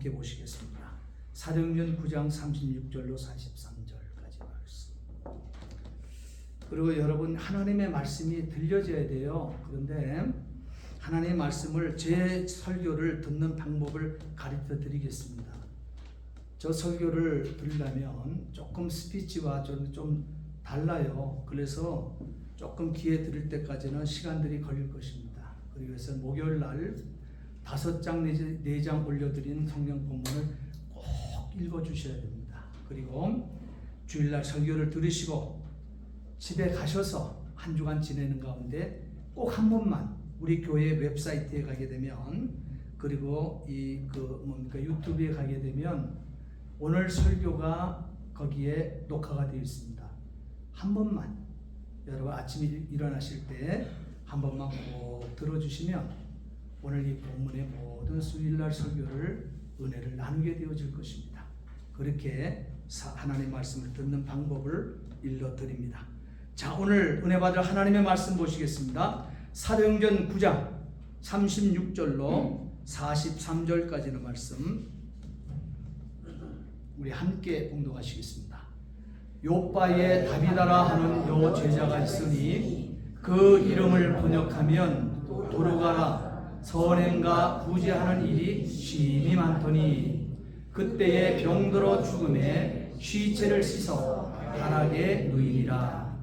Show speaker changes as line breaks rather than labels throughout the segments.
함께 보시겠습니다. 사도행전 9장 36절로 43절까지 말씀. 그리고 여러분, 하나님의 말씀이 들려져야 돼요. 그런데 하나님의 말씀을, 제 설교를 듣는 방법을 가르쳐 드리겠습니다. 저 설교를 들으려면 조금 스피치와 좀 달라요. 그래서 조금 귀에 들을 때까지는 시간들이 걸릴 것입니다. 그래서 목요일 날 5장 4장 올려드린 성경 본문을 꼭 읽어주셔야 됩니다. 그리고 주일날 설교를 들으시고 집에 가셔서 한 주간 지내는 가운데 꼭 한 번만 우리 교회 웹사이트에 가게 되면, 그리고 유튜브에 가게 되면 오늘 설교가 거기에 녹화가 되어 있습니다. 한 번만 여러분 아침에 일어나실 때 한 번만 꼭 들어주시면 오늘 이 본문의 모든 수요일날 설교를 은혜를 나누게 되어질 것입니다. 그렇게 하나님의 말씀을 듣는 방법을 일러드립니다. 자, 오늘 은혜 받을 하나님의 말씀 보시겠습니다. 사도행전 9장 36절로 43절까지는 말씀 우리 함께 봉독하시겠습니다. 요빠에 다비다라 하는 여 제자가 있으니 그 이름을 번역하면 도르가라 선행과 구제하는 일이 심히 많더니 그때에 병들어 죽음에 시체를 씻어 다락에 누이니라.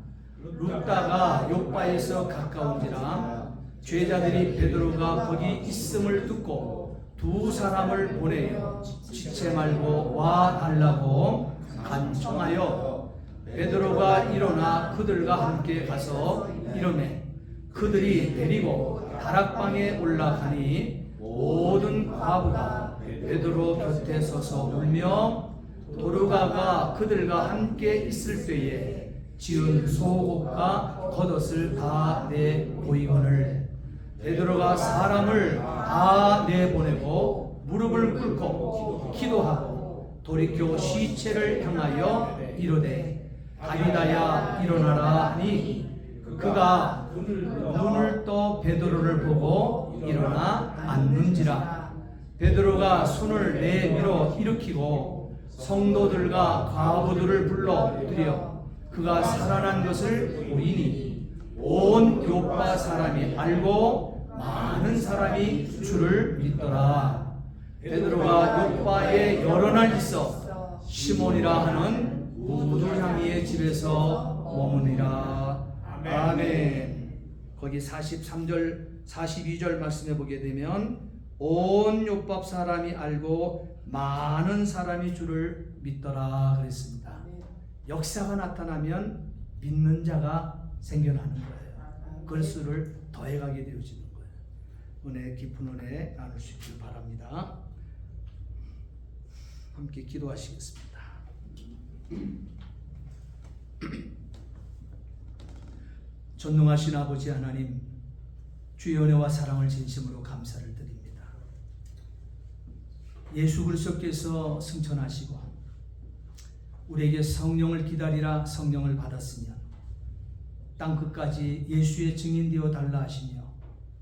룻다가 요빠에서 가까운지라 죄자들이 베드로가 거기 있음을 듣고 2 사람을 보내어 지체 말고 와 달라고 간청하여 베드로가 일어나 그들과 함께 가서 이르매 그들이 데리고 다락방에 올라가니 모든 과부가 베드로 곁에 서서 울며 도르가가 그들과 함께 있을 때에 지은 소옷과 겉옷을 다 내보이거늘 베드로가 사람을 다 내보내고 무릎을 꿇고 기도하고 돌이켜 시체를 향하여 이르되 다비다야 일어나라 하니 그가 눈을 떠 베드로를 보고 일어나 앉는지라. 베드로가 손을 내밀어 일으키고 성도들과 과부들을 불러 드려 그가 살아난 것을 보이니 온 요빠 사람이 알고 많은 사람이 주를 믿더라. 베드로가 요빠에 여러 날 있어 시몬이라 하는 무두장이의 집에서 머무니라. 아멘. 거기 43절 42절 말씀해 보게 되면 온 요밥 사람이 알고 많은 사람이 주를 믿더라 그랬습니다. 역사가 나타나면 믿는 자가 생겨나는 거예요. 그 수를 더해가게 되어지는 거예요. 은혜 깊은 은혜 나눌 수 있길 바랍니다. 함께 기도하시겠습니다. 전능하신 아버지 하나님, 주의 은혜와 사랑을 진심으로 감사를 드립니다. 예수 그리스도께서 승천하시고 우리에게 성령을 기다리라 성령을 받았으면 땅 끝까지 예수의 증인되어 달라 하시며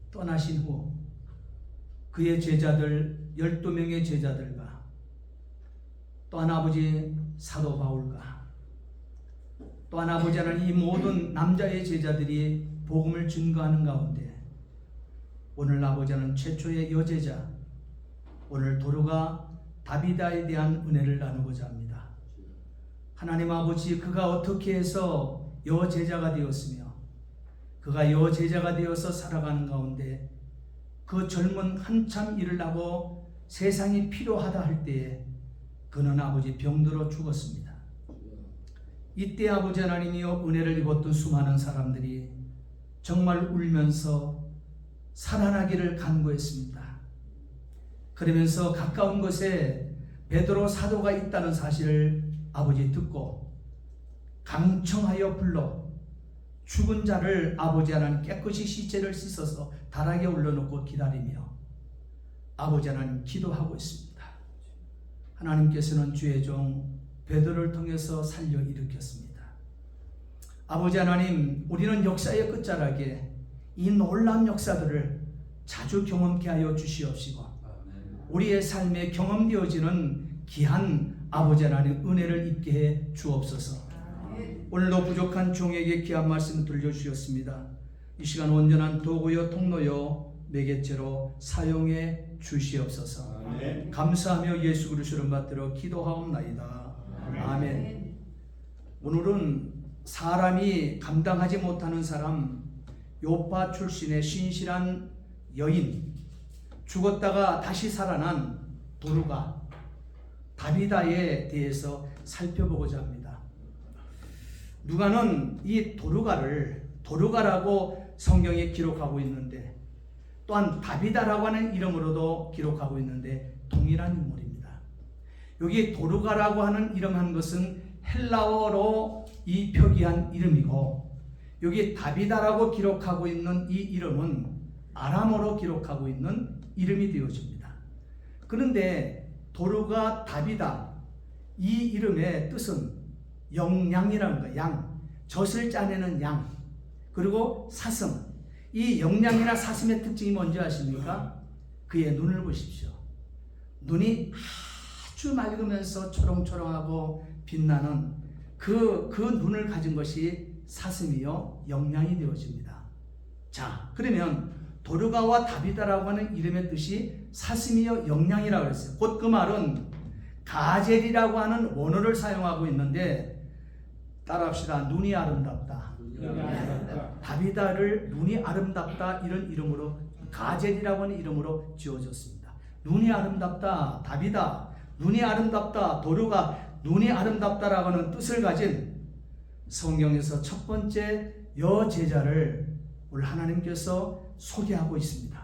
떠나신 후 그의 제자들 12명의 제자들과 또한 아버지 사도 바울과 또한 아버지 하나님 이 모든 남자의 제자들이 복음을 증거하는 가운데 오늘 아버지 하나님 최초의 여제자 오늘 도르가 다비다에 대한 은혜를 나누고자 합니다. 하나님 아버지, 그가 어떻게 해서 여제자가 되었으며 그가 여제자가 되어서 살아가는 가운데 그 젊은 한참 일을 하고 세상이 필요하다 할 때에 그는 아버지 병들어 죽었습니다. 이때 아버지 하나님이여 은혜를 입었던 수많은 사람들이 정말 울면서 살아나기를 간구했습니다. 그러면서 가까운 곳에 베드로 사도가 있다는 사실을 아버지 듣고 강청하여 불러 죽은 자를 아버지 하나님 깨끗이 시체를 씻어서 다락에 올려놓고 기다리며 아버지 하나님 기도하고 있습니다. 하나님께서는 주의 종 베드로를 통해서 살려 일으켰습니다. 아버지 하나님, 우리는 역사의 끝자락에 이 놀라운 역사들을 자주 경험케 하여 주시옵시고 우리의 삶에 경험되어지는 귀한 아버지 하나님 은혜를 입게 해 주옵소서. 오늘도 부족한 종에게 귀한 말씀을 들려주셨습니다. 이 시간 온전한 도구요 통로요 매개체로 사용해 주시옵소서.
아멘.
감사하며 예수 그리스도를 받들어 기도하옵나이다. 아멘. 오늘은 사람이 감당하지 못하는 사람, 요파 출신의 신실한 여인, 죽었다가 다시 살아난 도루가 다비다에 대해서 살펴보고자 합니다. 누가는 이 도루가라고 성경에 기록하고 있는데, 또한 다비다라고 하는 이름으로도 기록하고 있는데 동일한 인물입니다. 여기 도루가라고 하는 이름 한 것은 헬라어로 이 표기한 이름이고, 여기 다비다라고 기록하고 있는 이 이름은 아람어로 기록하고 있는 이름이 되어집니다. 그런데 도루가 다비다, 이 이름의 뜻은 영양이라는 거예요. 양, 젖을 짜내는 양, 그리고 사슴. 이 영양이나 사슴의 특징이 뭔지 아십니까? 그의 눈을 보십시오. 눈이 아주 맑으면서 초롱초롱하고 빛나는 그 눈을 가진 것이 사슴이요 영양이 되어집니다. 자, 그러면 도루가와 다비다라고 하는 이름의 뜻이 사슴이요 영양이라고 했어요. 곧 그 말은 가젤이라고 하는 원어를 사용하고 있는데, 따라합시다. 눈이 아름답다. 다비다를 눈이 아름답다, 이런 이름으로, 가젤이라고 하는 이름으로 지어졌습니다. 눈이 아름답다, 다비다, 눈이 아름답다, 도루가 눈이 아름답다라고 하는 뜻을 가진 성경에서 첫 번째 여제자를 우리 하나님께서 소개하고 있습니다.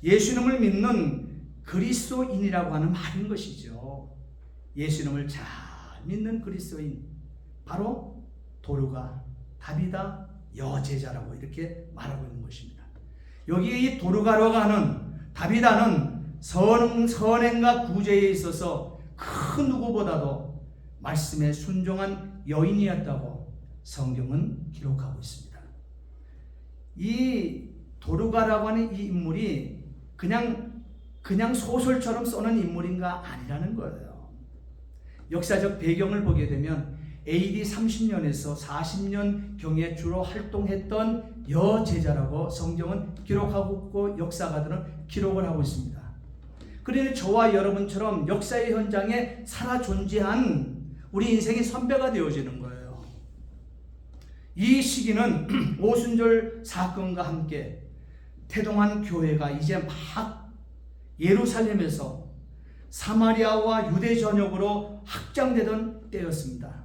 예수님을 믿는 그리스도인이라고 하는 말인 것이죠. 예수님을 잘 믿는 그리스도인, 바로 도루가, 다비다, 여제자라고 이렇게 말하고 있는 것입니다. 여기에 이 도루가라고 하는 다비다는 선행과 구제에 있어서 그 누구보다도 말씀에 순종한 여인이었다고 성경은 기록하고 있습니다. 이 도루가라고 하는 이 인물이 그냥 소설처럼 써는 인물인가 아니라는 거예요. 역사적 배경을 보게 되면 AD 30년에서 40년경에 주로 활동했던 여제자라고 성경은 기록하고 있고 역사가들은 기록을 하고 있습니다. 그러니 저와 여러분처럼 역사의 현장에 살아 존재한 우리 인생의 선배가 되어지는 거예요. 이 시기는 오순절 사건과 함께 태동한 교회가 이제 막 예루살렘에서 사마리아와 유대 전역으로 확장되던 때였습니다.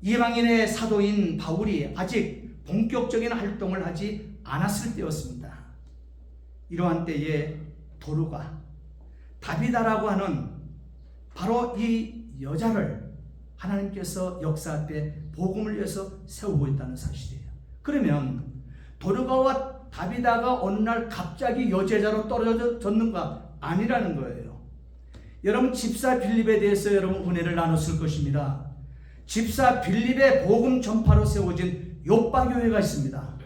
이방인의 사도인 바울이 아직 본격적인 활동을 하지 않았을 때였습니다. 이러한 때에 도루가, 다비다라고 하는 바로 이 여자를 하나님께서 역사 앞에 복음을 위해서 세우고 있다는 사실이에요. 그러면 도루가와 다비다가 어느 날 갑자기 여제자로 떨어졌는가? 아니라는 거예요. 여러분, 집사 빌립에 대해서 여러분 은혜를 나눴을 것입니다. 집사 빌립의 복음 전파로 세워진 요빠 교회가 있습니다.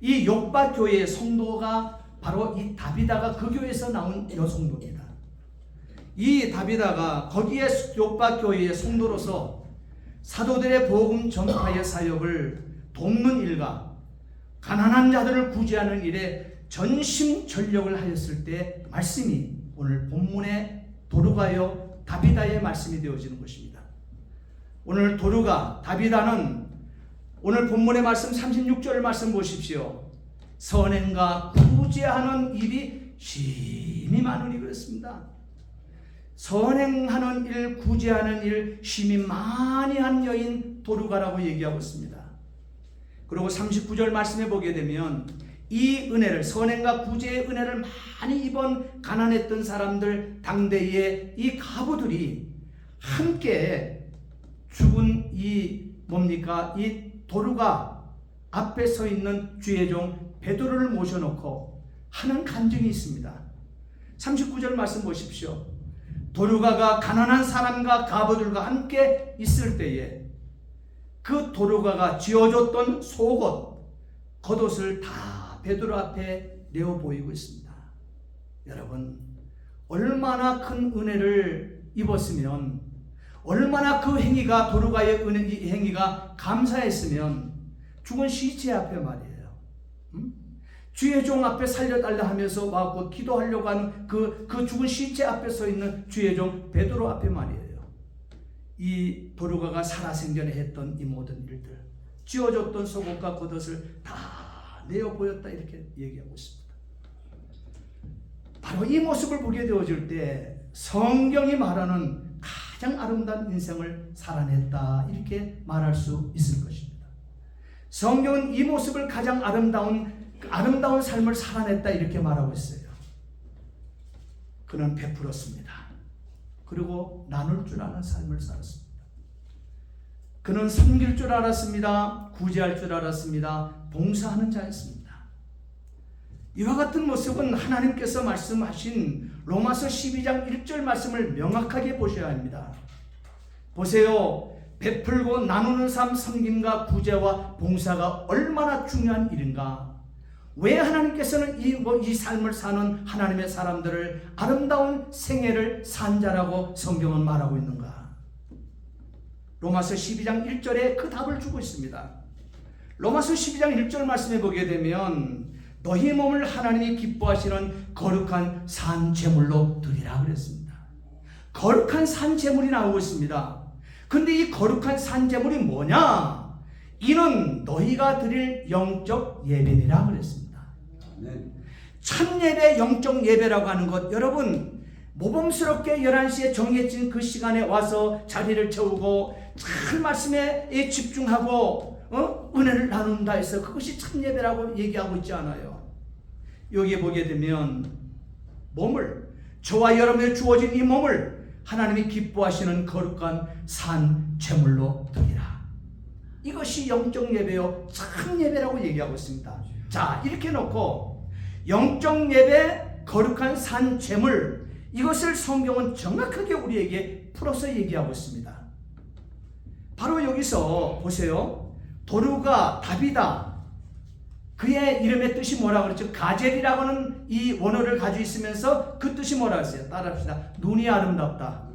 이 요빠 교회의 성도가 바로 이 다비다가 그 교회에서 나온 여성도입니다. 이 다비다가 거기에 요빠 교회의 성도로서 사도들의 복음 전파의 사역을 돕는 일과 가난한 자들을 구제하는 일에 전심전력을 하였을 때 말씀이 오늘 본문의 도루가요 다비다의 말씀이 되어지는 것입니다. 오늘 도루가, 다비다는 오늘 본문의 말씀 36절 말씀 보십시오. 선행과 구제하는 일이 심히 많으니 그렇습니다. 선행하는 일, 구제하는 일 심히 많이 한 여인 도루가라고 얘기하고 있습니다. 그리고 39절 말씀해 보게 되면 이 은혜를, 선행과 구제의 은혜를 많이 입은 가난했던 사람들, 당대의 이 가부들이 함께 죽은 이 뭡니까? 이 도루가 앞에 서 있는 주의 종 베드로를 모셔놓고 하는 간증이 있습니다. 39절 말씀 보십시오. 도루가가 가난한 사람과 가부들과 함께 있을 때에 그 도루가가 쥐어줬던 속옷, 겉옷을 다 베드로 앞에 내어 보이고 있습니다. 여러분, 얼마나 큰 은혜를 입었으면, 얼마나 그 행위가, 도르가의 행위가 감사했으면 죽은 시체 앞에 말이에요. 주의 종 앞에 살려달라 하면서 와서 기도하려고 하는 그 죽은 시체 앞에 서 있는 주의 종 베드로 앞에 말이에요. 이 도르가가 살아생전에 했던 이 모든 일들, 쥐어줬던 속옷과 겉옷을 다 내어 보였다, 이렇게 얘기하고 있습니다. 바로 이 모습을 보게 되어질 때 성경이 말하는 가장 아름다운 인생을 살아냈다, 이렇게 말할 수 있을 것입니다. 성경은 이 모습을 가장 아름다운 삶을 살아냈다, 이렇게 말하고 있어요. 그는 베풀었습니다. 그리고 나눌 줄 아는 삶을 살았습니다. 그는 섬길 줄 알았습니다. 구제할 줄 알았습니다. 봉사하는 자였습니다. 이와 같은 모습은 하나님께서 말씀하신 로마서 12장 1절 말씀을 명확하게 보셔야 합니다. 보세요. 베풀고 나누는 삶, 섬김과 구제와 봉사가 얼마나 중요한 일인가. 왜 하나님께서는 이 삶을 사는 하나님의 사람들을 아름다운 생애를 산 자라고 성경은 말하고 있는가? 로마서 12장 1절에 그 답을 주고 있습니다. 로마서 12장 1절 말씀에 보게 되면 너희 몸을 하나님이 기뻐하시는 거룩한 산 제물로 드리라 그랬습니다. 거룩한 산 제물이 나오고 있습니다. 근데 이 거룩한 산 제물이 뭐냐? 이는 너희가 드릴 영적 예배니라 그랬습니다. 첫 예배, 영적 예배라고 하는 것, 여러분 모범스럽게 11시에 정해진 그 시간에 와서 자리를 채우고 잘 말씀에 집중하고 은혜를 나눈다 해서 그것이 첫 예배라고 얘기하고 있지 않아요. 여기에 보게 되면 몸을, 저와 여러분의 주어진 이 몸을 하나님이 기뻐하시는 거룩한 산 제물로 드리라. 이것이 영적 예배요, 참 예배라고 얘기하고 있습니다. 자, 이렇게 놓고 영적 예배, 거룩한 산 제물, 이것을 성경은 정확하게 우리에게 풀어서 얘기하고 있습니다. 바로 여기서 보세요. 도르가, 다비다, 그의 이름의 뜻이 뭐라고 그랬죠? 가젤이라고 하는 이 원어를 가지고 있으면서 그 뜻이 뭐라고 했어요? 따라합시다. 눈이 아름답다.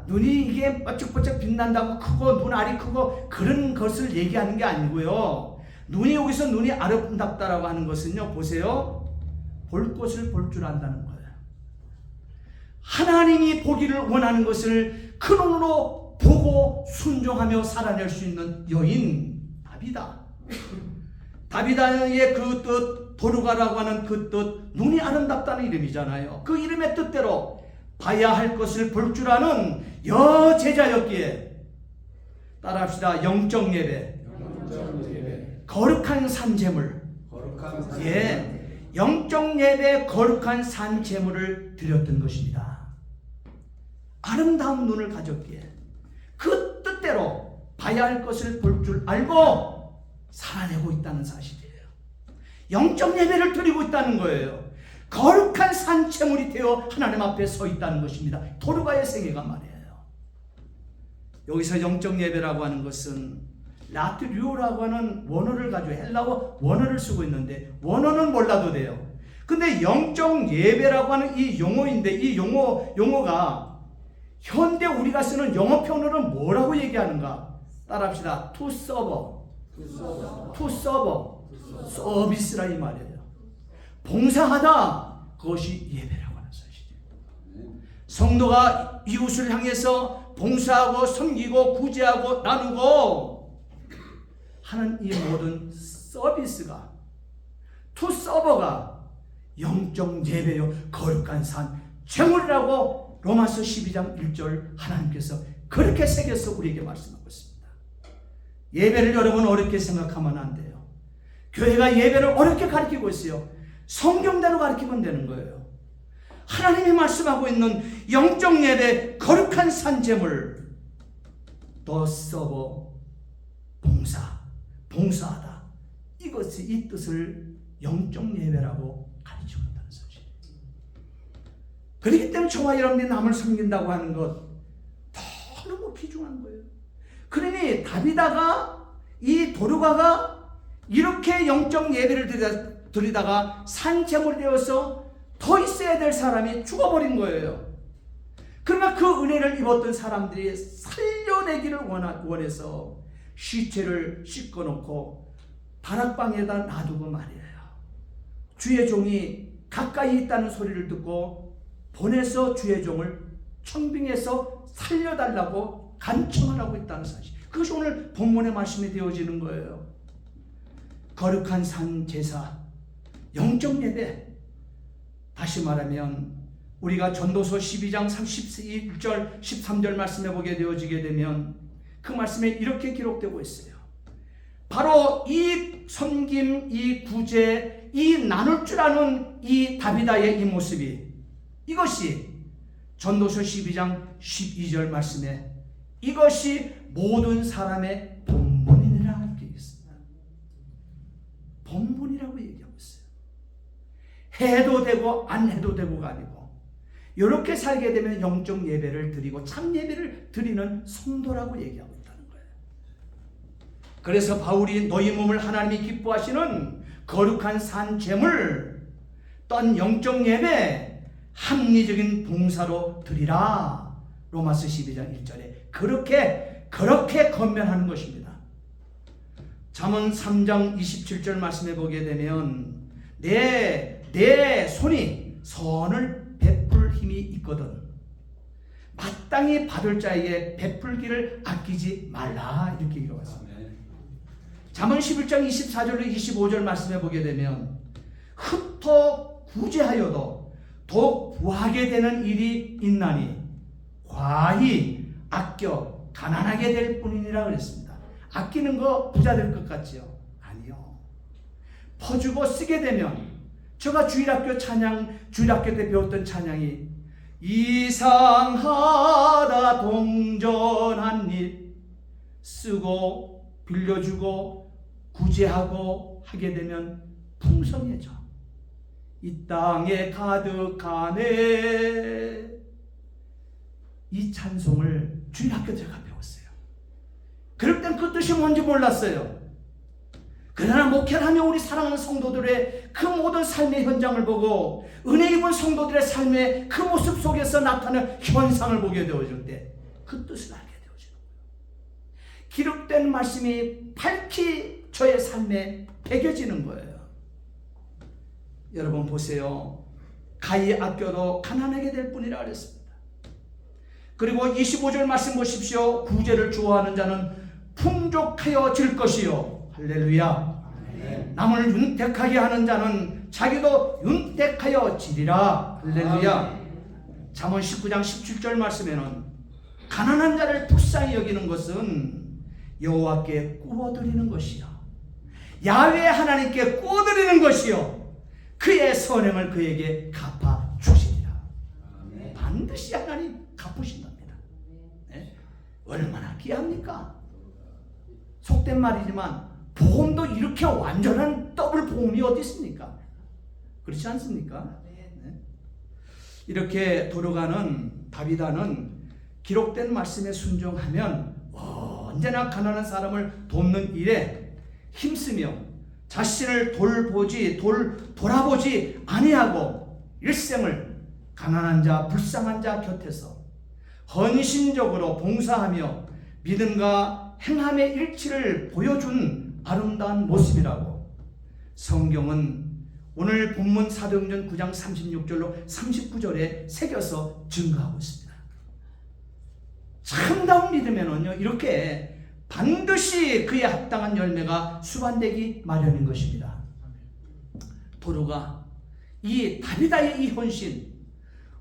눈이 이게 반짝반짝 빛난다고 크고 눈알이 크고 그런 것을 얘기하는 게 아니고요. 눈이, 여기서 눈이 아름답다라고 하는 것은요, 보세요. 볼 것을 볼 줄 안다는 거예요. 하나님이 보기를 원하는 것을 그 눈으로 보고 순종하며 살아낼 수 있는 여인 다비다. 다비다의 그 뜻, 도르가라고 하는 그 뜻, 눈이 아름답다는 이름이잖아요. 그 이름의 뜻대로 봐야 할 것을 볼 줄 아는 여제자였기에, 따라합시다. 영적 예배, 거룩한 산제물, 예, 영적 예배, 거룩한 산제물을 드렸던 것입니다. 아름다운 눈을 가졌기에 그 뜻대로 봐야 할 것을 볼 줄 알고 살아내고 있다는 사실이에요. 영적 예배를 드리고 있다는 거예요. 거룩한 산채물이 되어 하나님 앞에 서 있다는 것입니다. 도르가의 생애가 말이에요. 여기서 영적 예배라고 하는 것은 라트류라고 하는 원어를 가지고 헬라어 원어를 쓰고 있는데, 원어는 몰라도 돼요. 근데 영적 예배라고 하는 이 용어인데, 이 용어가 현대 우리가 쓰는 영어 표현으로는 뭐라고 얘기하는가? 따라합시다. to serve. 서비스라 이 말이에요. 봉사하다, 그것이 예배라고 하는 사실이에요. 성도가 이웃을 향해서 봉사하고 섬기고 구제하고 나누고 하는 이 모든 서비스가, to serve가 영적 예배요, 거룩한 산 제물이라고 로마서 12장 1절 하나님께서 그렇게 새겨서 우리에게 말씀하고 있습니다. 예배를 여러분 어렵게 생각하면 안 돼요. 교회가 예배를 어렵게 가르치고 있어요. 성경대로 가르치면 되는 거예요. 하나님이 말씀하고 있는 영적 예배, 거룩한 산제물, 더 서버, 봉사하다. 이것이, 이 뜻을 영적 예배라고 가르치고 있다는 사실이에요. 그렇기 때문에 저와 여러분이 남을 섬긴다고 하는 것 너무 귀중한 거예요. 그러니 다비다가, 이 도르가가 이렇게 영적 예배를 드리다가 산제물이 되어서 더 있어야 될 사람이 죽어버린 거예요. 그러나 그 은혜를 입었던 사람들이 살려내기를 원해서 시체를 씻어놓고 다락방에다 놔두고 말이에요. 주의 종이 가까이 있다는 소리를 듣고 보내서 주의 종을 청빙해서 살려달라고 간청을 하고 있다는 사실. 그것이 오늘 본문의 말씀이 되어지는 거예요. 거룩한 산 제사, 영적 예배. 다시 말하면 우리가 전도서 12장 31절 13절 말씀에 보게 되어지게 되면 그 말씀에 이렇게 기록되고 있어요. 바로 이 섬김, 이 구제, 이 나눌 줄 아는 이 다비다의 이 모습이, 이것이 전도서 12장 12절 말씀에 이것이 모든 사람의 본분이라 이렇게 얘기했습니다. 본분이라고 얘기하고 있어요. 해도 되고 안 해도 되고가 아니고 이렇게 살게 되면 영적 예배를 드리고 참 예배를 드리는 성도라고 얘기하고 있다는 거예요. 그래서 바울이 너희 몸을 하나님이 기뻐하시는 거룩한 산 제물 떤 영적 예배 합리적인 봉사로 드리라. 로마서 12장 1절에 그렇게 권면하는 것입니다. 잠언 3장 27절 말씀해 보게 되면 내 손이 선을 베풀 힘이 있거든 마땅히 받을 자에게 베풀기를 아끼지 말라. 이렇게 기록했습니다. 잠언 11장 24절로 25절 말씀해 보게 되면 흩어 구제하여도 더욱 구하게 되는 일이 있나니 과히 아껴 가난하게 될 뿐이니라 그랬습니다. 아끼는 거 부자 될 것 같지요? 아니요. 퍼주고 쓰게 되면 제가 주일학교 때 배웠던 찬양이 이상하다 동전한 일 쓰고 빌려주고 구제하고 하게 되면 풍성해져. 이 땅에 가득하네. 이 찬송을 주일학교 제가 배웠어요. 그럴 땐 그 뜻이 뭔지 몰랐어요. 그러나 목회를 하며 우리 사랑하는 성도들의 그 모든 삶의 현장을 보고 은혜 입은 성도들의 삶의 그 모습 속에서 나타나는 현상을 보게 되어질 때 그 뜻을 알게 되어지는 거예요. 기록된 말씀이 밝히 저의 삶에 배겨지는 거예요. 여러분 보세요. 가히 아껴도 가난하게 될 뿐이라 그랬습니다. 그리고 25절 말씀 보십시오. 구제를 좋아하는 자는 풍족하여질 것이요. 할렐루야. 네. 남을 윤택하게 하는 자는 자기도 윤택하여지리라. 할렐루야. 잠언 19장 17절 말씀에는 가난한 자를 불쌍히 여기는 것은 여호와께 꾸어드리는 것이요 야훼 하나님께 꾸어드리는 것이요 그의 선행을 그에게 갚아 주시리라. 반드시 하나님 갚으신답니다. 네? 얼마나 귀합니까? 속된 말이지만 복음도 이렇게 완전한 더블 복음이 어디 있습니까? 그렇지 않습니까? 네. 이렇게 돌아가는 다비다는 기록된 말씀에 순종하면 언제나 가난한 사람을 돕는 일에 힘쓰며 자신을 돌아보지 아니하고 일생을 가난한 자, 불쌍한 자 곁에서 헌신적으로 봉사하며 믿음과 행함의 일치를 보여준 아름다운 모습이라고 성경은 오늘 본문 사도행전 9장 36절로 39절에 새겨서 증거하고 있습니다. 참다운 믿음에는요 이렇게 반드시 그에 합당한 열매가 수반되기 마련인 것입니다. 도로가 이 다비다의 이 헌신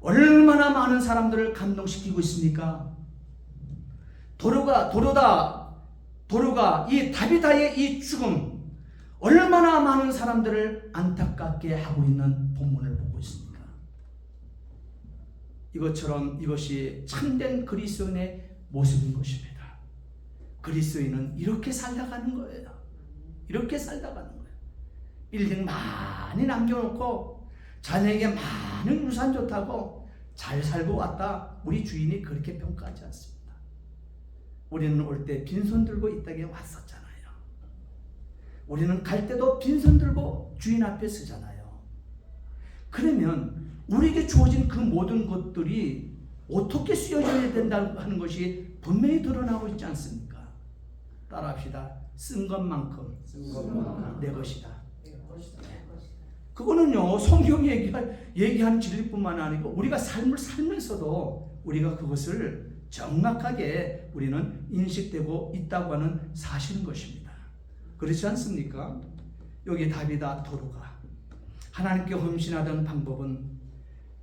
얼마나 많은 사람들을 감동시키고 있습니까? 도로가 이 다비다의 이 죽음 얼마나 많은 사람들을 안타깝게 하고 있는 본문을 보고 있습니까? 이것처럼 이것이 참된 그리스도인의 모습인 것입니다. 그리스도인은 이렇게 살다가는 거예요. 이렇게 살다가는 거예요. 빌딩 많이 남겨놓고 자녀에게 많은 유산 좋다고 잘 살고 왔다. 우리 주인이 그렇게 평가하지 않습니다. 우리는 올 때 빈손 들고 이 땅에 왔었잖아요. 우리는 갈 때도 빈손 들고 주인 앞에 서잖아요. 그러면 우리에게 주어진 그 모든 것들이 어떻게 쓰여져야 된다고 하는 것이 분명히 드러나고 있지 않습니까? 따라합시다. 쓴 것만큼 내 것이다. 그거는요, 성경이 얘기하는 진리뿐만 아니고 우리가 삶을 살면서도 우리가 그것을 정확하게 우리는 인식되고 있다고 하는 사실인 것입니다. 그렇지 않습니까? 여기 다비다 도로가 하나님께 헌신하던 방법은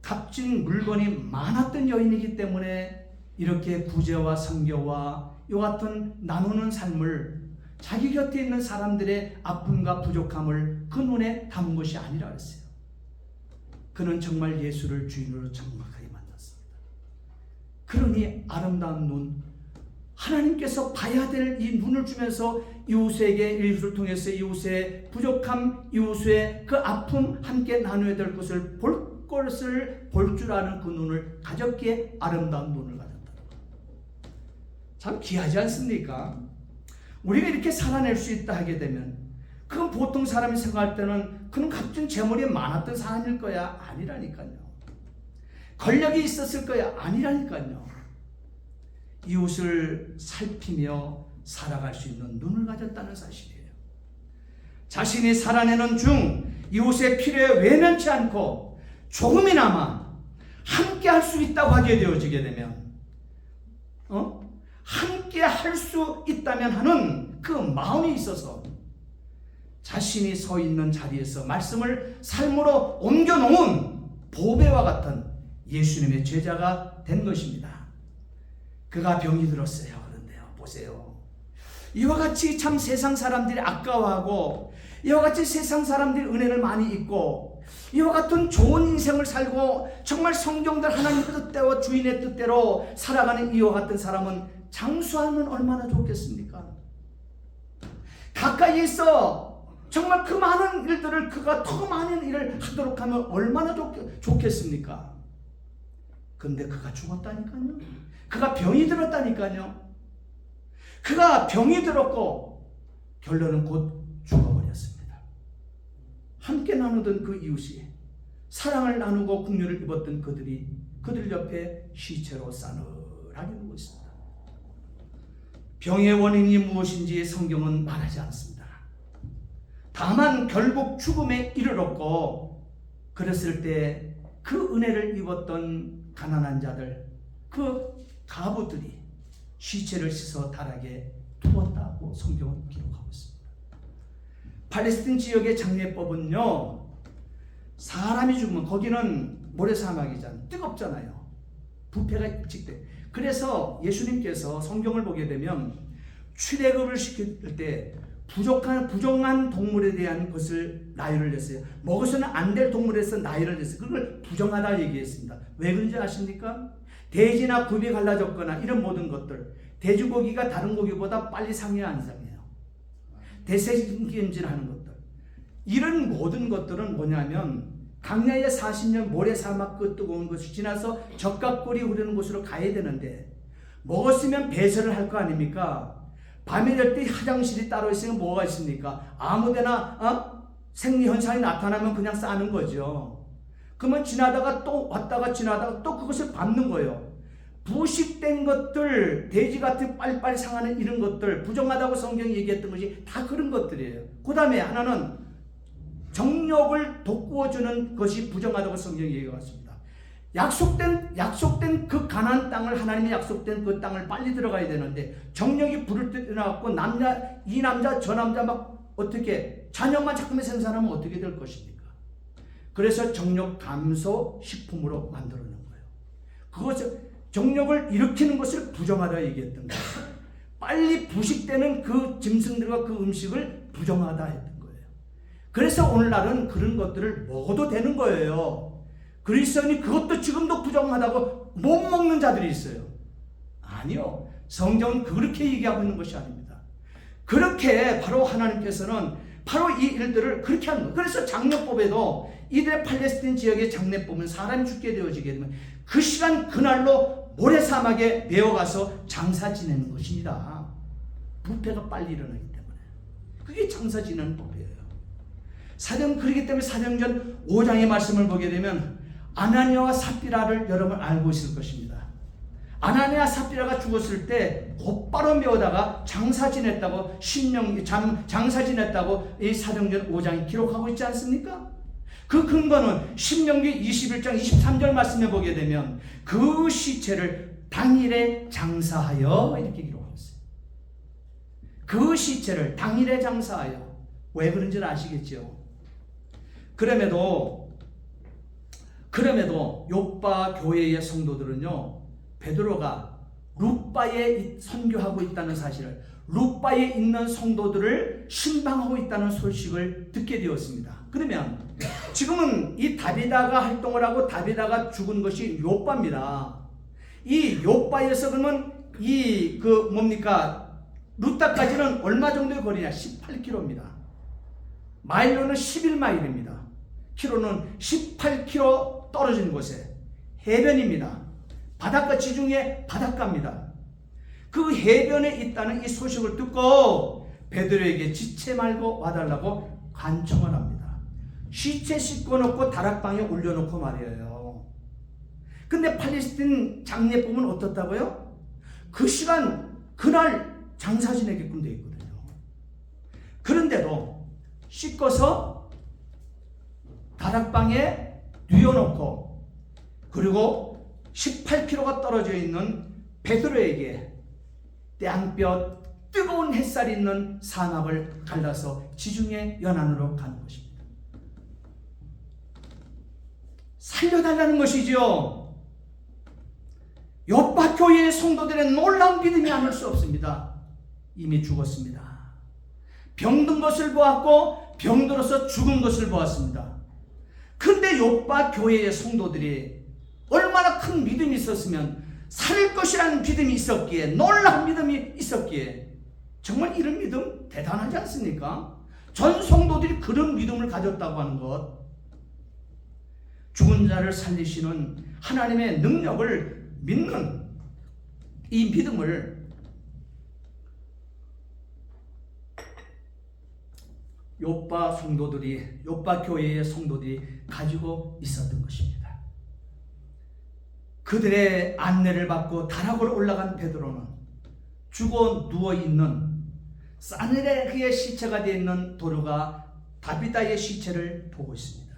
값진 물건이 많았던 여인이기 때문에 이렇게 구제와 선교와 이와 같은 나누는 삶을 자기 곁에 있는 사람들의 아픔과 부족함을 그 눈에 담은 것이 아니라 했어요. 그는 정말 예수를 주인으로 정확하게 만났습니다. 그러니 아름다운 눈, 하나님께서 봐야 될 이 눈을 주면서 이웃에게 이웃을 통해서 이웃의 부족함, 이웃의 그 아픔 함께 나눠야 될 것을 볼 줄 아는 그 눈을 가졌기에 아름다운 눈을 가졌다. 참 귀하지 않습니까? 우리가 이렇게 살아낼 수 있다 하게 되면 그건 보통 사람이 생각할 때는 그는 값진 재물이 많았던 사람일 거야. 아니라니까요. 권력이 있었을 거야. 아니라니까요. 이웃을 살피며 살아갈 수 있는 눈을 가졌다는 사실이에요. 자신이 살아내는 중 이웃의 필요에 외면치 않고 조금이나마 함께 할 수 있다고 하게 되어지게 되면 함께 할 수 있다면 하는 그 마음이 있어서 자신이 서 있는 자리에서 말씀을 삶으로 옮겨놓은 보배와 같은 예수님의 제자가 된 것입니다. 그가 병이 들었어요. 그런데요, 보세요. 이와 같이 참 세상 사람들이 아까워하고 이와 같이 세상 사람들이 은혜를 많이 입고 이와 같은 좋은 인생을 살고 정말 성경들 하나님의 뜻대로 주인의 뜻대로 살아가는 이와 같은 사람은 장수하면 얼마나 좋겠습니까? 가까이에 있어 정말 그 많은 일들을 그가 더 많은 일을 하도록 하면 얼마나 좋겠습니까? 근데 그가 죽었다니까요. 그가 병이 들었다니까요. 그가 병이 들었고 결론은 곧 죽어버렸습니다. 함께 나누던 그 이웃이 사랑을 나누고 긍휼을 입었던 그들 옆에 시체로 싸늘하게 누워 있습니다. 병의 원인이 무엇인지 성경은 말하지 않습니다. 다만 결국 죽음에 이르렀고 그랬을 때 그 은혜를 입었던 가난한 자들, 그 가부들이 시체를 씻어 다락에 두었다고 성경은 기록하고 있습니다. 팔레스틴 지역의 장례법은요, 사람이 죽으면 거기는 모래사막이잖아요. 뜨겁잖아요. 부패가 일찍돼. 그래서 예수님께서 성경을 보게 되면 출애굽을 시킬 때 부정한 동물에 대한 것을 나열을 냈어요. 먹어서는 안 될 동물에서 나열을 냈어요. 그걸 부정하다 얘기했습니다. 왜 그런지 아십니까? 돼지나 굽이 갈라졌거나 이런 모든 것들, 돼지고기가 다른 고기보다 빨리 상해야 안 상해요. 대세김질하는 것들, 이런 모든 것들은 뭐냐면 강야에 40년 모래사막 그 뜨거운 것을 지나서 적각골이 흐르는 곳으로 가야 되는데 먹었으면 배설을 할 거 아닙니까? 밤이 될 때 화장실이 따로 있으면 뭐가 있습니까? 아무데나 생리현상이 나타나면 그냥 싸는 거죠. 그러면 지나다가 또 왔다가 지나다가 또 그것을 밟는 거예요. 부식된 것들, 돼지 같은 빨리빨리 상하는 이런 것들, 부정하다고 성경이 얘기했던 것이 다 그런 것들이에요. 그 다음에 하나는 정욕을 돋구어주는 것이 부정하다고 성경이 얘기했습니다. 약속된 그 가나안 땅을, 하나님이 약속된 그 땅을 빨리 들어가야 되는데 정욕이 불을 떼어나갖고 이 남자 저 남자 막 어떻게 자녀만 자꾸만 생산하면 어떻게 될 것입니까? 그래서 정욕 감소 식품으로 만들어 놓은 거예요. 그것을 정욕을 일으키는 것을 부정하다 얘기했던 거예요. 빨리 부식되는 그 짐승들과 그 음식을 부정하다 했던 거예요. 그래서 오늘날은 그런 것들을 먹어도 되는 거예요. 그리스도인이 그것도 지금도 부정하다고 못 먹는 자들이 있어요. 아니요. 성경은 그렇게 얘기하고 있는 것이 아닙니다. 그렇게 바로 하나님께서는 바로 이 일들을 그렇게 하는 거예요. 그래서 장례법에도 이들의 팔레스틴 지역의 장례법은 사람이 죽게 되어지게 되면 그 시간 그날로 모래사막에 메어가서 장사 지내는 것입니다. 부패가 빨리 일어나기 때문에. 그게 장사 지내는 법이에요. 그렇기 때문에 사도행전 5장의 말씀을 보게 되면 아나니아와 삽비라를 여러분 알고 있을 것입니다. 아나니아 삽비라가 죽었을 때 곧바로 메어다가 장사 지냈다고 장사 지냈다고 이 사도행전 5장이 기록하고 있지 않습니까? 그 근거는 신명기 21장 23절 말씀에 보게 되면 그 시체를 당일에 장사하여 이렇게 기록하고 있어요. 그 시체를 당일에 장사하여. 왜 그런지는 아시겠죠? 그럼에도 요빠 교회의 성도들은요, 베드로가 룻바에 선교하고 있다는 사실을, 룻바에 있는 성도들을 신방하고 있다는 소식을 듣게 되었습니다. 그러면 지금은 이 다비다가 활동을 하고 다비다가 죽은 것이 요빠입니다. 이 요빠에서 그러면 룻다까지는 얼마 정도의 거리냐? 18km입니다. 마일로는 11마일입니다. 키로는 18km 떨어진 곳에 해변입니다. 바닷가 지중해 바닷가입니다. 그 해변에 있다는 이 소식을 듣고 베드로에게 지체 말고 와달라고 간청을 합니다. 시체 씻고 놓고 다락방에 올려놓고 말이에요. 근데 팔레스틴 장례법은 어떻다고요? 그 시간 그날 장사 지내게끔 되어 있거든요. 그런데도 씻고서 다락방에 뉘어놓고 그리고 18km가 떨어져 있는 베드로에게 땡볕 뜨거운 햇살이 있는 사막을 갈라서 지중해 연안으로 가는 것입니다. 살려달라는 것이죠. 요빠 교회의 성도들의 놀라운 믿음이 아닐 수 없습니다. 이미 죽었습니다. 병든 것을 보았고 병들어서 죽은 것을 보았습니다. 근데 요빠 교회의 성도들이 얼마나 큰 믿음이 있었으면, 살 것이라는 믿음이 있었기에, 놀라운 믿음이 있었기에, 정말 이런 믿음 대단하지 않습니까? 전 성도들이 그런 믿음을 가졌다고 하는 것, 죽은 자를 살리시는 하나님의 능력을 믿는 이 믿음을 요빠 교회의 성도들이 가지고 있었던 것입니다. 그들의 안내를 받고 다락으로 올라간 베드로는 죽어 누워있는 사느레그의 시체가 되어 있는 도로가 다비다의 시체를 보고 있습니다.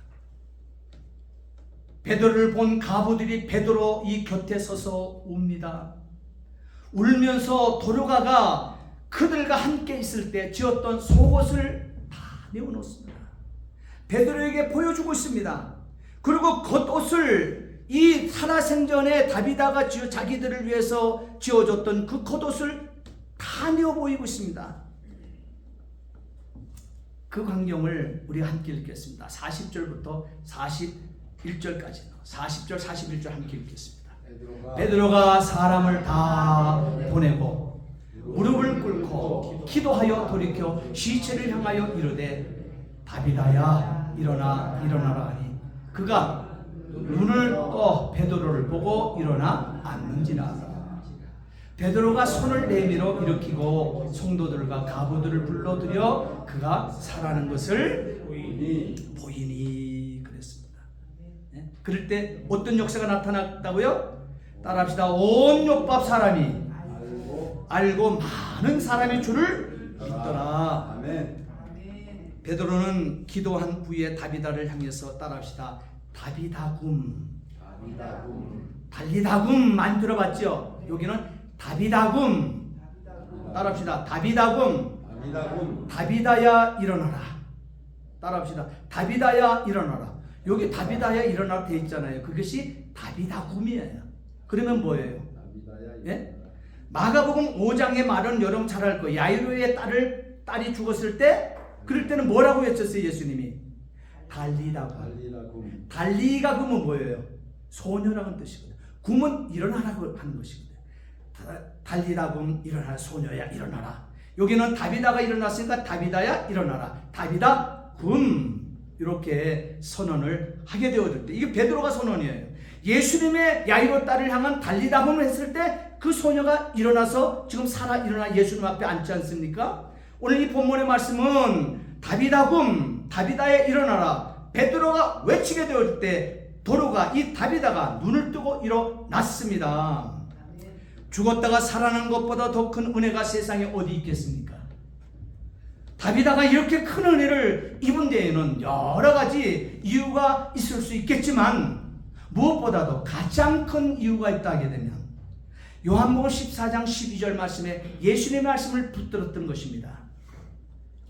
베드로를 본 가부들이 베드로 이 곁에 서서 웁니다. 울면서 도로가가 그들과 함께 있을 때 지었던 속옷을 다 내어놓습니다. 베드로에게 보여주고 있습니다. 그리고 겉옷을, 이 살아생전에 다비다가 자기들을 위해서 지어줬던 그 겉옷을 다 내어 보이고 있습니다. 그 광경을 우리 함께 읽겠습니다. 40절부터 41절까지 40절 41절 함께 읽겠습니다. 베드로가 사람을 다 보내고 무릎을 꿇고 기도하여 돌이켜 시체를 향하여 이르되 다비다야 일어나라 하니 그가 눈을 떠 베드로를 보고 일어나 앉는지라. 베드로가 손을 내밀어 일으키고 성도들과 가부들을 불러들여 그가 살아나는 것을 보이니 그랬습니다. 네? 그럴 때 어떤 역사가 나타났다고요? 따라합시다. 온 요밥 사람이 알고 많은 사람이 주를 믿더라. 아멘. 베드로는 기도한 후에 다비다를 향해서 따라합시다. 달리다굼 많이 들어봤죠? 여기는 다비다굼. 따라합시다. 다비다야 일어나라. 따라합시다. 다비다야 일어나라. 여기 다비다야 일어나라 되어 있잖아요. 그것이 다비다굼이에요. 그러면 뭐예요? 예? 마가복음 5장의 말은 여러분 잘 알 거예요. 야이로의 딸이 죽었을 때, 그럴 때는 뭐라고 외쳤어요? 예수님이 달리가 굼은 뭐예요? 소녀라는 뜻이거든요. 굼은 일어나라고 하는 것이거든요. 달리다굼 일어나라. 소녀야 일어나라. 여기는 다비다가 일어났으니까 다비다야 일어나라. 다비다굼 이렇게 선언을 하게 되어질 때, 이게 베드로가 선언이에요. 예수님의 야이로 딸을 향한 달리다굼을 했을 때 그 소녀가 일어나서 지금 일어나 예수님 앞에 앉지 않습니까? 오늘 이 본문의 말씀은 다비다굼, 다비다에 일어나라. 베드로가 외치게 되었을 때 도로가 이 다비다가 눈을 뜨고 일어났습니다. 죽었다가 살아난 것보다 더 큰 은혜가 세상에 어디 있겠습니까? 다비다가 이렇게 큰 은혜를 입은 데에는 여러 가지 이유가 있을 수 있겠지만 무엇보다도 가장 큰 이유가 있다 하게 되면 요한복음 14장 12절 말씀에 예수님의 말씀을 붙들었던 것입니다.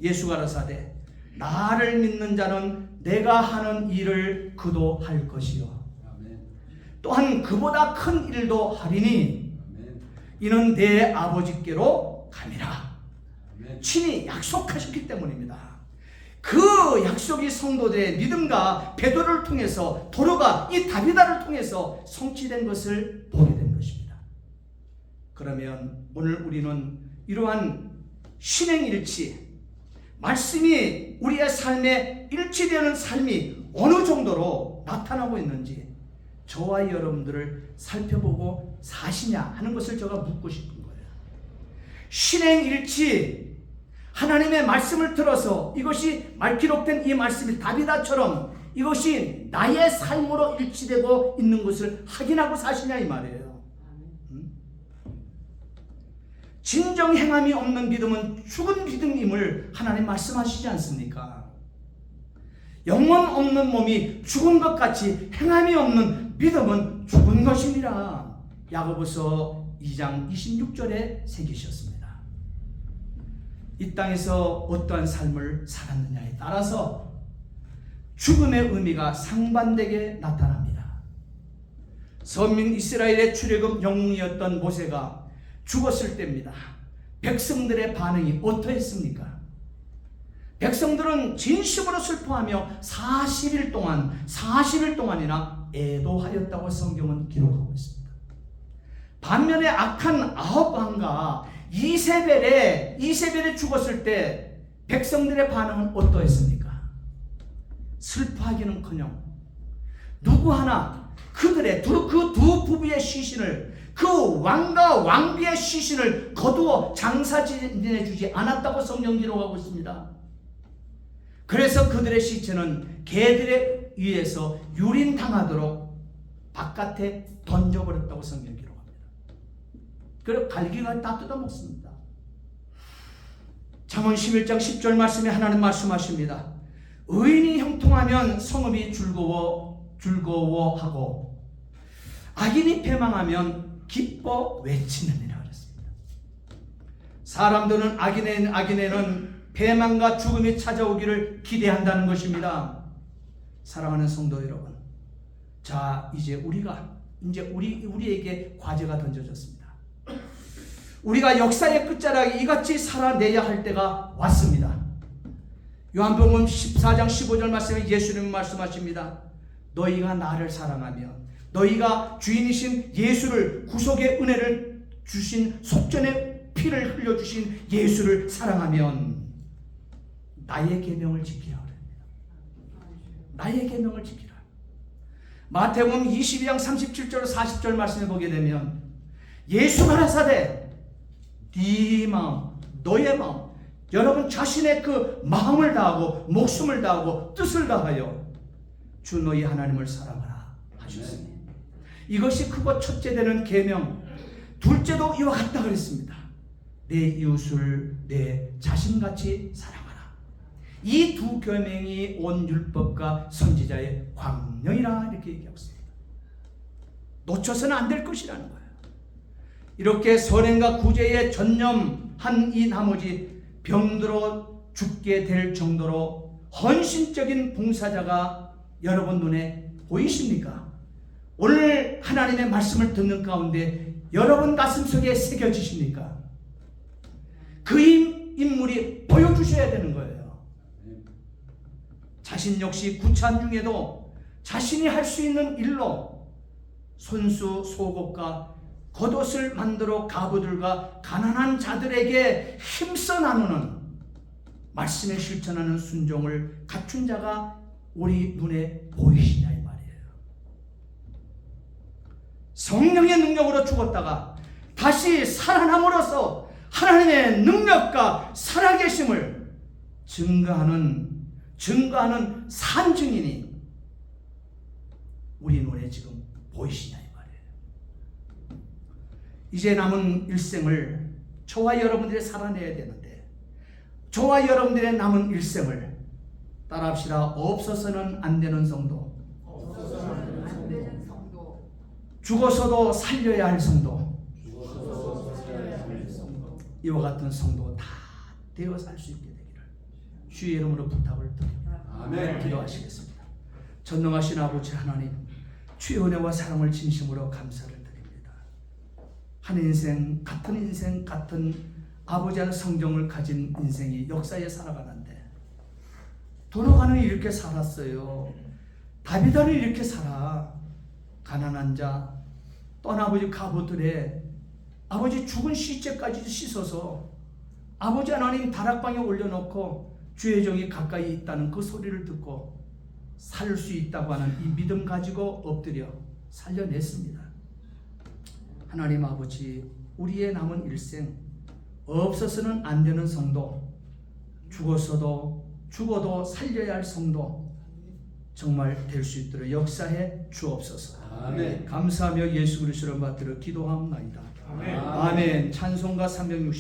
예수가 가라사대 나를 믿는 자는 내가 하는 일을 그도 할 것이요 또한 그보다 큰 일도 하리니 이는 내 아버지께로 감이라. 친히 약속하셨기 때문입니다. 그 약속이 성도들의 믿음과 배도를 통해서 도로가 이 다비다를 통해서 성취된 것을 보게 된 것입니다. 그러면 오늘 우리는 이러한 신행일치, 말씀이 우리의 삶에 일치되는 삶이 어느 정도로 나타나고 있는지 저와 여러분들을 살펴보고 사시냐 하는 것을 제가 묻고 싶은 거예요. 신행일치, 하나님의 말씀을 들어서 이것이 기록된 이 말씀이 다비다처럼 이것이 나의 삶으로 일치되고 있는 것을 확인하고 사시냐 이 말이에요. 진정 행함이 없는 믿음은 죽은 믿음임을 하나님 말씀하시지 않습니까? 영혼 없는 몸이 죽은 것 같이 행함이 없는 믿음은 죽은 것이니라. 야고보서 2장 26절에 새기셨습니다. 이 땅에서 어떠한 삶을 살았느냐에 따라서 죽음의 의미가 상반되게 나타납니다. 선민 이스라엘의 출애굽 영웅이었던 모세가 죽었을 때입니다. 백성들의 반응이 어떠했습니까? 백성들은 진심으로 슬퍼하며 40일 동안이나 애도하였다고 성경은 기록하고 있습니다. 반면에 악한 아합왕과 이세벨이 죽었을 때 백성들의 반응은 어떠했습니까? 슬퍼하기는커녕 누구 하나 그들의 그 두 부부의 시신을, 그 왕과 왕비의 시신을 거두어 장사 지내주지 않았다고 성경 기록하고 있습니다. 그래서 그들의 시체는 개들에 의해서 유린당하도록 바깥에 던져버렸다고 성경 기록합니다. 그리고 갈기가 다 뜯어먹습니다. 잠언 11장 10절 말씀에 하나님 말씀하십니다. 의인이 형통하면 성읍이 즐거워하고 악인이 패망하면 기뻐 외치느니라 그랬습니다. 사람들은 악인에는 패망과 죽음이 찾아오기를 기대한다는 것입니다. 사랑하는 성도 여러분, 자 이제 우리에게 과제가 던져졌습니다. 우리가 역사의 끝자락에 이같이 살아내야 할 때가 왔습니다. 요한복음 14장 15절 말씀에 예수님은 말씀하십니다. 너희가 나를 사랑하면, 너희가 주인이신 예수를, 구속의 은혜를 주신, 속전의 피를 흘려주신 예수를 사랑하면 나의 계명을 지키라 그럽니다. 나의 계명을 지키라. 마태복음 22장 37절 40절 말씀을 보게 되면 예수가 가라사대 네 마음, 너의 마음, 여러분 자신의 그 마음을 다하고 목숨을 다하고 뜻을 다하여 주 너희 하나님을 사랑하라 하셨습니다. 이것이 크고 첫째 되는 계명, 둘째도 이와 같다 그랬습니다. 내 이웃을 내 자신같이 사랑하라. 이 두 계명이 온 율법과 선지자의 광명이라 이렇게 얘기하고 있습니다. 놓쳐서는 안 될 것이라는 거예요. 이렇게 선행과 구제에 전념한 이 나머지 병들어 죽게 될 정도로 헌신적인 봉사자가 여러분 눈에 보이십니까? 오늘 하나님의 말씀을 듣는 가운데 여러분 가슴속에 새겨지십니까? 그 인물이 보여주셔야 되는 거예요. 자신 역시 구찬 중에도 자신이 할 수 있는 일로 손수 속옷과 겉옷을 만들어 가부들과 가난한 자들에게 힘써 나누는 말씀에 실천하는 순종을 갖춘 자가 우리 눈에 보이시냐 이 말이에요. 성령의 능력으로 죽었다가 다시 살아남으로써 하나님의 능력과 살아계심을 증거하는 산증인이 우리 눈에 지금 보이시냐 이 말이에요. 이제 남은 일생을 저와 여러분들이 살아내야 되는데, 저와 여러분들의 남은 일생을 따라합시다. 없어서는 안 되는 성도, 죽어서도 살려야 할 성도, 이와 같은 성도 다 되어 살 수 있게 되기를 주의 이름으로 부탁을 드립니다.
아멘.
기도하시겠습니다. 전능하신 아버지 하나님, 주의 은혜와 사랑을 진심으로 감사를 드립니다. 한 인생 같은 아버지의 성정을 가진 인생이 역사에 살아가는데, 도노가는 이렇게 살았어요. 다비다는 이렇게 살아. 가난한 자, 떠나버린 가부들의 아버지 죽은 시체까지 씻어서 아버지 하나님 다락방에 올려놓고 주의 종이 가까이 있다는 그 소리를 듣고 살 수 있다고 하는 이 믿음 가지고 엎드려 살려냈습니다. 하나님 아버지, 우리의 남은 일생 없어서는 안 되는 성도, 죽어도 살려야 할 성도 정말 될 수 있도록 역사해 주옵소서.
아멘.
감사하며 예수 그리스도를 받들어 기도하옵나이다. 아멘. 찬송가 360